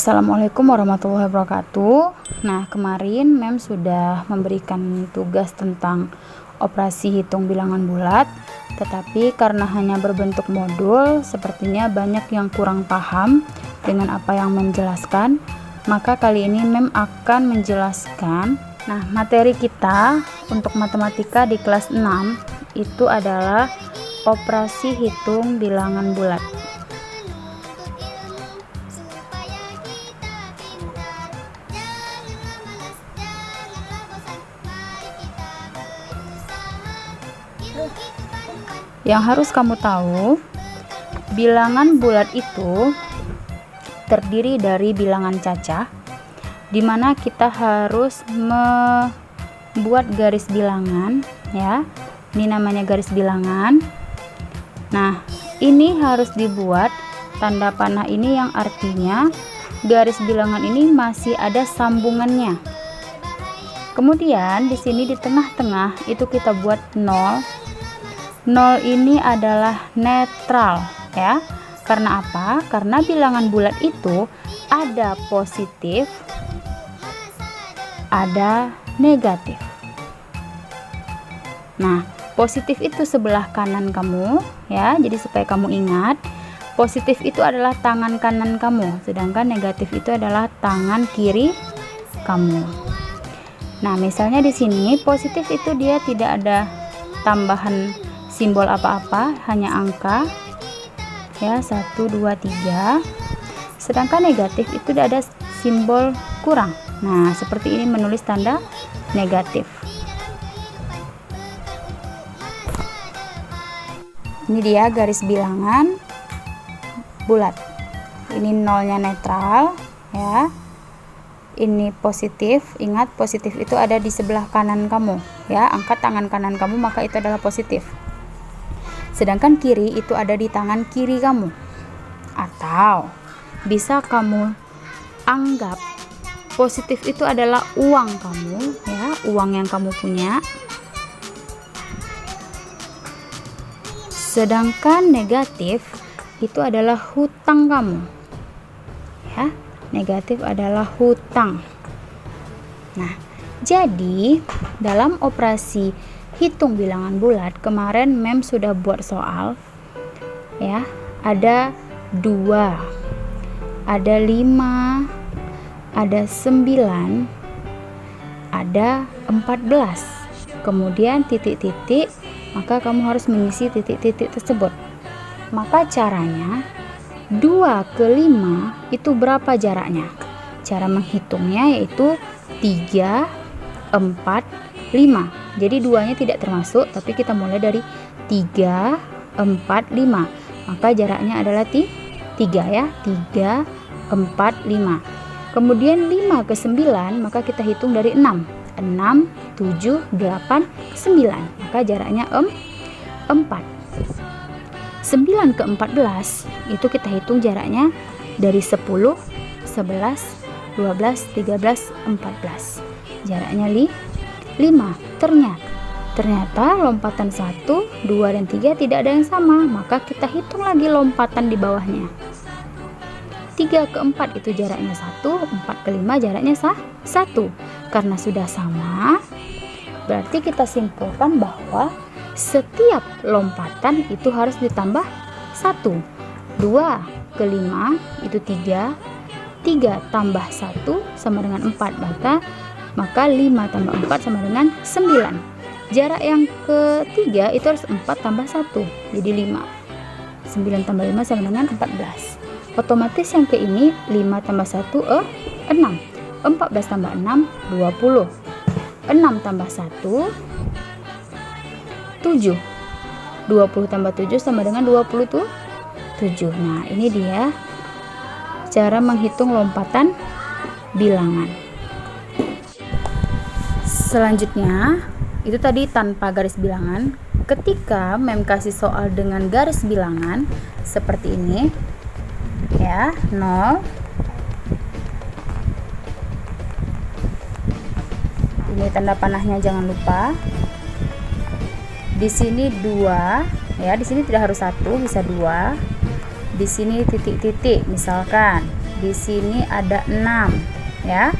Assalamualaikum warahmatullahi wabarakatuh. Nah, kemarin Mem sudah memberikan tugas tentang operasi hitung bilangan bulat, tetapi karena hanya berbentuk modul, sepertinya banyak yang kurang paham dengan apa yang menjelaskan. Maka kali ini Mem akan menjelaskan. Nah, materi kita untuk matematika di kelas 6 itu adalah operasi hitung bilangan bulat. Yang harus kamu tahu, bilangan bulat itu terdiri dari bilangan cacah, di mana kita harus membuat garis bilangan, ya. Ini namanya garis bilangan. Nah, ini harus dibuat tanda panah ini, yang artinya garis bilangan ini masih ada sambungannya. Kemudian di sini di tengah-tengah itu kita buat 0. 0 ini adalah netral, ya. Karena apa? Karena bilangan bulat itu ada positif, ada negatif. Nah, positif itu sebelah kanan kamu, ya. Jadi supaya kamu ingat, positif itu adalah tangan kanan kamu, sedangkan negatif itu adalah tangan kiri kamu. Nah, misalnya di sini positif itu dia tidak ada tambahan simbol apa-apa, hanya angka, ya, 1, 2, 3. Sedangkan negatif itu ada simbol kurang. Nah, seperti ini menulis tanda negatif. Ini dia garis bilangan bulat. Ini nolnya netral, ya. Ini positif. Ingat, positif itu ada di sebelah kanan kamu, ya. Angkat tangan kanan kamu, maka itu adalah positif. Sedangkan kiri itu ada di tangan kiri kamu. Atau bisa kamu anggap positif itu adalah uang kamu, ya, uang yang kamu punya. Sedangkan negatif itu adalah hutang kamu, ya. Negatif adalah hutang. Nah, jadi dalam operasi hitung bilangan bulat kemarin Mem sudah buat soal, ya. Ada 2, ada 5, ada 9, ada 14, kemudian titik-titik, maka kamu harus mengisi titik-titik tersebut. Maka caranya 2 ke 5 itu berapa jaraknya? Cara menghitungnya yaitu 3, 4, 5. Jadi 2-nya tidak termasuk, tapi kita mulai dari 3, 4, 5. Maka jaraknya adalah 3, ya. 3, 4, 5. Kemudian 5 ke 9, maka kita hitung dari 6. 6, 7, 8, 9. Maka jaraknya 4. 9 ke 14 itu kita hitung jaraknya dari 10, 11, 12, 13, 14. Jaraknya 5. Ternyata lompatan 1, 2, dan 3 tidak ada yang sama, maka kita hitung lagi lompatan di bawahnya. 3 ke 4 itu jaraknya 1, 4 ke 5 jaraknya 1. Karena sudah sama, berarti kita simpulkan bahwa setiap lompatan itu harus ditambah 1. 2 ke 5 itu 3. 3 tambah 1 sama dengan 4. Maka 5 tambah 4 sama dengan 9. Jarak yang ketiga itu harus 4 tambah 1. Jadi 5. 9 tambah 5 sama dengan 14. Otomatis yang ke ini 5 tambah 1 6. 14 tambah 6 20. 6 tambah 1 7. 20 tambah 7 sama dengan 27. Nah, ini dia cara menghitung lompatan bilangan. Selanjutnya, itu tadi tanpa garis bilangan. Ketika Mem kasih soal dengan garis bilangan seperti ini, ya, 0. Ini tanda panahnya, jangan lupa. Di sini 2, ya. Di sini tidak harus 1, bisa 2. Di sini titik-titik, misalkan di sini ada 6 ya.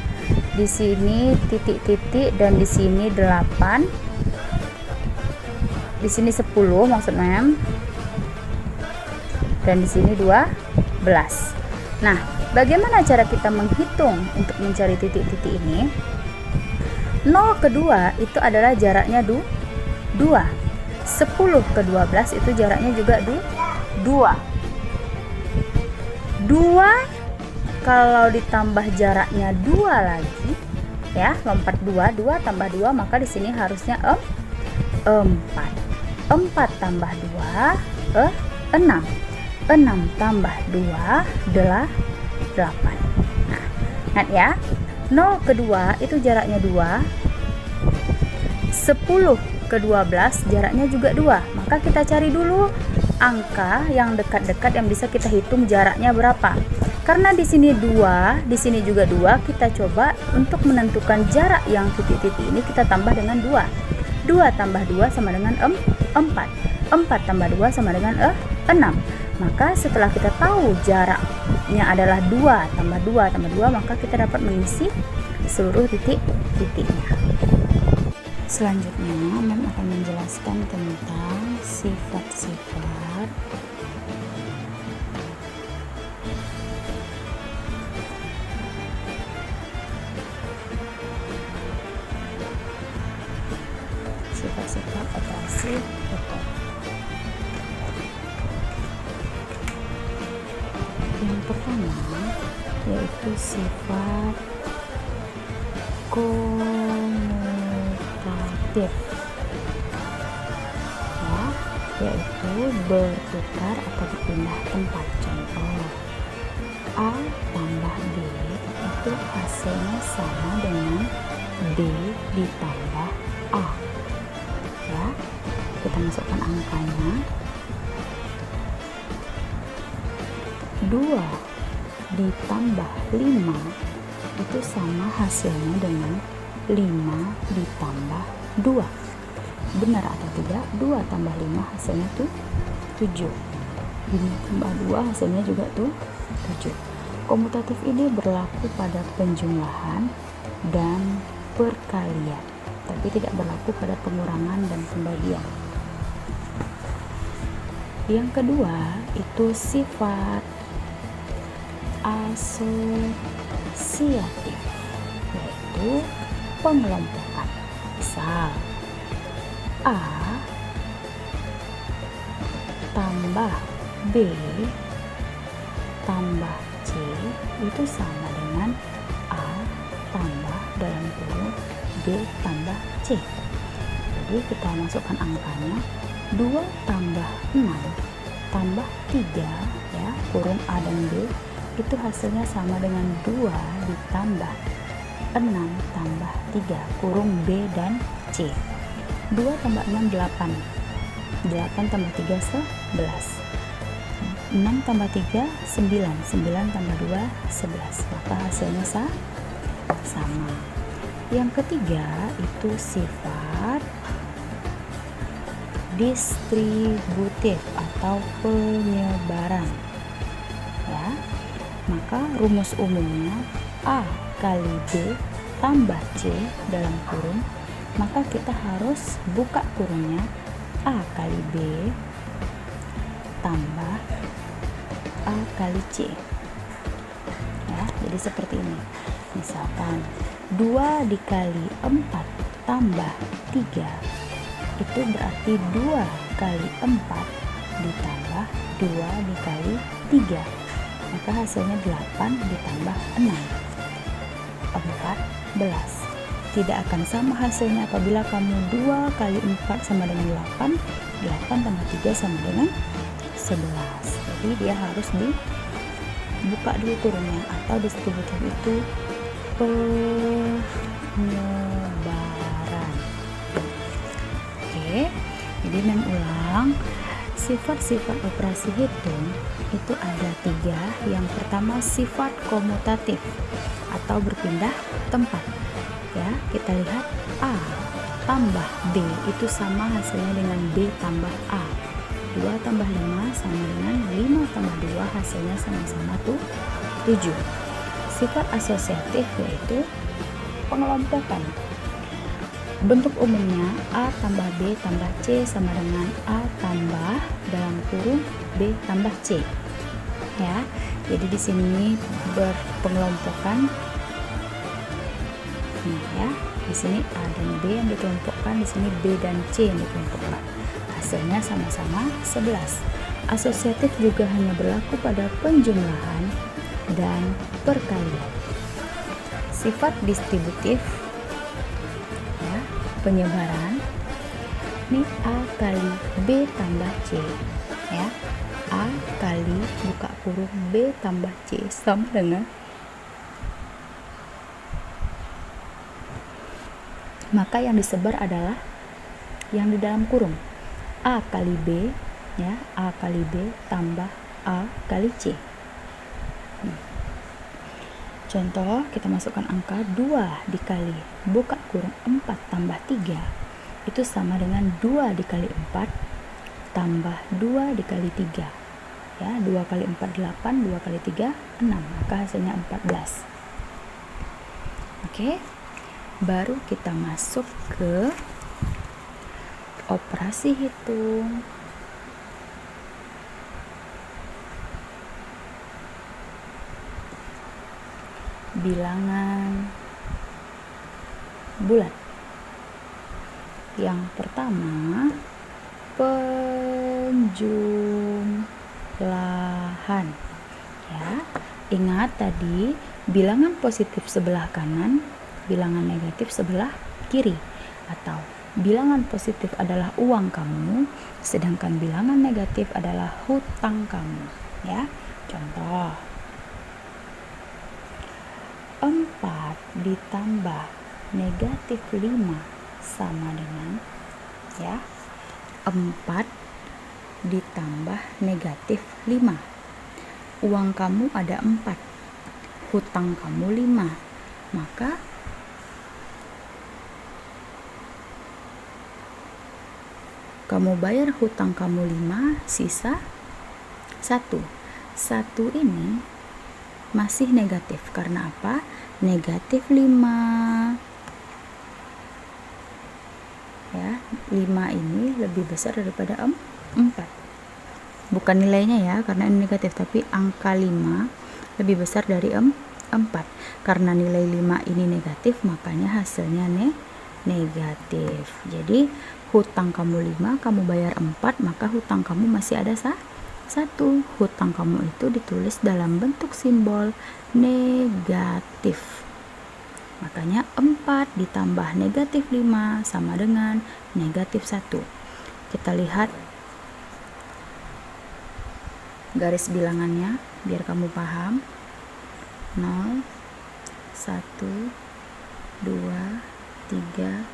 Di sini titik-titik dan di sini 8. Di sini 10 maksudnya. Dan di sini 12. Nah, bagaimana cara kita menghitung untuk mencari titik-titik ini? 0 ke 2 itu adalah jaraknya 2. 10 ke 12 itu jaraknya juga 2. 2 kalau ditambah jaraknya 2 lagi ya, lompat 2 tambah 2, maka di sini harusnya 4 tambah 2 6 tambah 2 8. Nah, ingat ya, 0 ke 2 itu jaraknya 2, 10 ke 12 jaraknya juga 2. Maka kita cari dulu angka yang dekat-dekat yang bisa kita hitung jaraknya berapa. Karena di sini 2, di sini juga 2, kita coba untuk menentukan jarak yang titik-titik ini kita tambah dengan 2. 2 tambah 2 sama dengan 4. 4 tambah 2 sama dengan 6. Maka setelah kita tahu jaraknya adalah 2 tambah 2 tambah 2, maka kita dapat mengisi seluruh titik-titiknya. Selanjutnya, Mem akan menjelaskan tentang sifat-sifat operasi hitung. Yang pertama yaitu sifat komutatif ya, yaitu bertukar atau berpindah tempat. Contoh, A tambah B itu hasilnya sama dengan B ditambah A ya. Kita masukkan angkanya. 2 ditambah 5 itu sama hasilnya dengan 5 ditambah 2. Benar atau tidak? 2 tambah 5 hasilnya tuh 7. 5 tambah 2 hasilnya juga tuh 7. Komutatif ini berlaku pada penjumlahan dan perkalian, tapi tidak berlaku pada pengurangan dan pembagian. Yang kedua itu sifat asosiatif, yaitu pengelompokan. Misal A tambah B tambah C itu sama dengan A tambah dalam kurung B tambah C. Jadi kita masukkan angkanya. 2 tambah 6 tambah 3 ya, kurung A dan B itu hasilnya sama dengan 2 ditambah 6 tambah 3 kurung B dan C. 2 tambah 6 8. 8 tambah 3 11. 6 tambah 3 9. 9 tambah 2 11. Maka hasilnya sama. Yang ketiga itu sifat distributif atau penyebaran ya. Maka rumus umumnya A kali B tambah C dalam kurung, maka kita harus buka kurungnya A kali B tambah A kali C ya. Jadi seperti ini. Misalkan 2 dikali 4 tambah 3 itu berarti 2 kali 4 ditambah 2 dikali 3, maka hasilnya 8 ditambah 6 14. Tidak akan sama hasilnya apabila kamu 2 kali 4 sama dengan 8 tambah 3 sama dengan 11. Jadi dia harus dibuka dulu kurungnya, atau distributif itu penyebaran. Jadi mengulang, sifat-sifat operasi hitung itu ada 3. Yang pertama sifat komutatif atau berpindah tempat ya. Kita lihat A tambah B itu sama hasilnya dengan B tambah A. 2 tambah 5 sama dengan 5 tambah 2 hasilnya sama-sama tuh 7. Sifat asosiatif yaitu pengelompokan. Bentuk umumnya A tambah B tambah C sama dengan A tambah dalam kurung B tambah C. Ya, jadi di sini berpengelompokan. Nah, ya, di sini A dan B yang dikelompokkan, di sini B dan C yang dikelompokkan. Hasilnya sama-sama 11. Asosiatif juga hanya berlaku pada penjumlahan dan perkalian. Sifat distributif, ya, penyebaran. Ini A kali B tambah C, ya. A kali buka kurung B tambah C sama dengan, maka yang disebar adalah yang di dalam kurung A kali B, ya, A kali B tambah A kali C. Contoh, kita masukkan angka 2 dikali buka kurung 4 tambah 3 itu sama dengan 2 dikali 4 tambah 2 dikali 3, ya. 2 kali 4 8, 2 kali 3 6, maka hasilnya 14. Oke, baru kita masuk ke operasi hitung. Bilangan bulat. Yang pertama, penjumlahan, ya. Ingat tadi bilangan positif sebelah kanan, bilangan negatif sebelah kiri, atau bilangan positif adalah uang kamu, sedangkan bilangan negatif adalah hutang kamu, ya. Contoh, 4 ditambah negatif 5 sama dengan, ya, 4 ditambah negatif 5. Uang kamu ada 4, hutang kamu 5, maka kamu bayar hutang kamu 5, sisa 1. 1 ini masih negatif. Karena apa? Negatif 5. Ya, 5 ini lebih besar daripada 4. Bukan nilainya ya, karena ini negatif, tapi angka 5 lebih besar dari 4. Karena nilai 5 ini negatif, makanya hasilnya negatif. Jadi hutang kamu 5, kamu bayar 4, maka hutang kamu masih ada 1. Hutang kamu itu ditulis dalam bentuk simbol negatif. Makanya 4 ditambah negatif 5 sama dengan negatif 1. Kita lihat garis bilangannya biar kamu paham. 0, 1, 2, 3,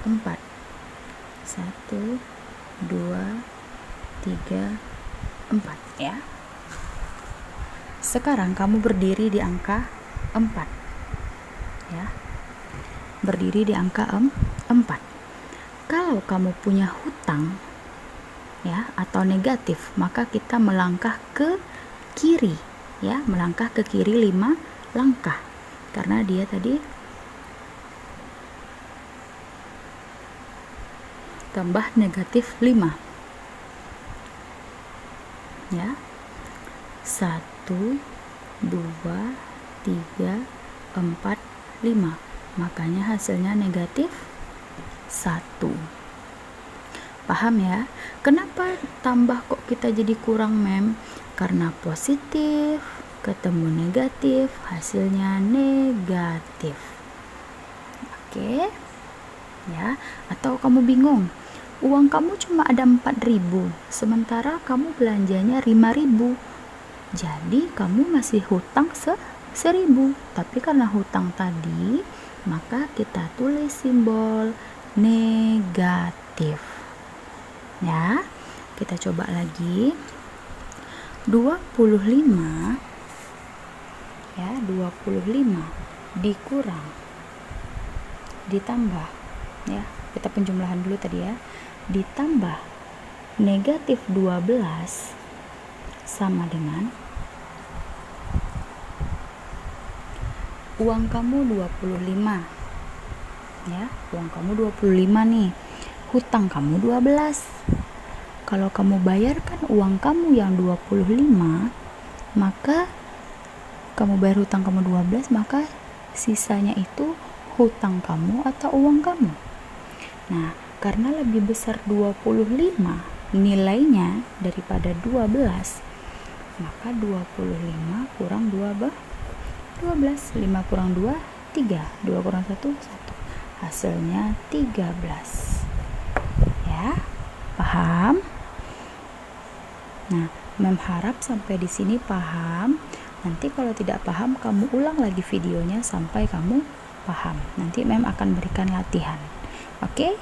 4. 1, 2, 3, 4, ya. Sekarang kamu berdiri di angka 4, ya. Berdiri di angka 4. Kalau kamu punya hutang, ya, atau negatif, maka kita melangkah ke kiri, ya, melangkah ke kiri 5 langkah. Karena dia tadi tambah negatif 5. Ya, 1, 2, 3, 4, 5. Makanya hasilnya negatif 1. Paham ya? Kenapa tambah kok kita jadi kurang, Mem? Karena positif ketemu negatif, hasilnya negatif. Oke? Ya, atau kamu bingung? Uang kamu cuma ada 4.000, sementara kamu belanjanya 5.000. Jadi kamu masih hutang 1.000. Tapi karena hutang tadi, maka kita tulis simbol negatif. Ya, kita coba lagi. 25, ya, 25 dikurang ditambah, ya, kita penjumlahan dulu tadi ya, ditambah negatif 12 sama dengan uang kamu 25. Ya, uang kamu 25 nih. Hutang kamu 12. Kalau kamu bayarkan uang kamu yang 25, maka kamu bayar hutang kamu 12, maka sisanya itu hutang kamu atau uang kamu. Nah, karena lebih besar 25 nilainya daripada 12, maka 25 kurang 12. 5 kurang 2, 3. 2 kurang 1, 1. Hasilnya 13. Ya, paham? Nah, Mem harap sampai di sini paham. Nanti kalau tidak paham, kamu ulang lagi videonya sampai kamu paham. Nanti Mem akan berikan latihan. Oke?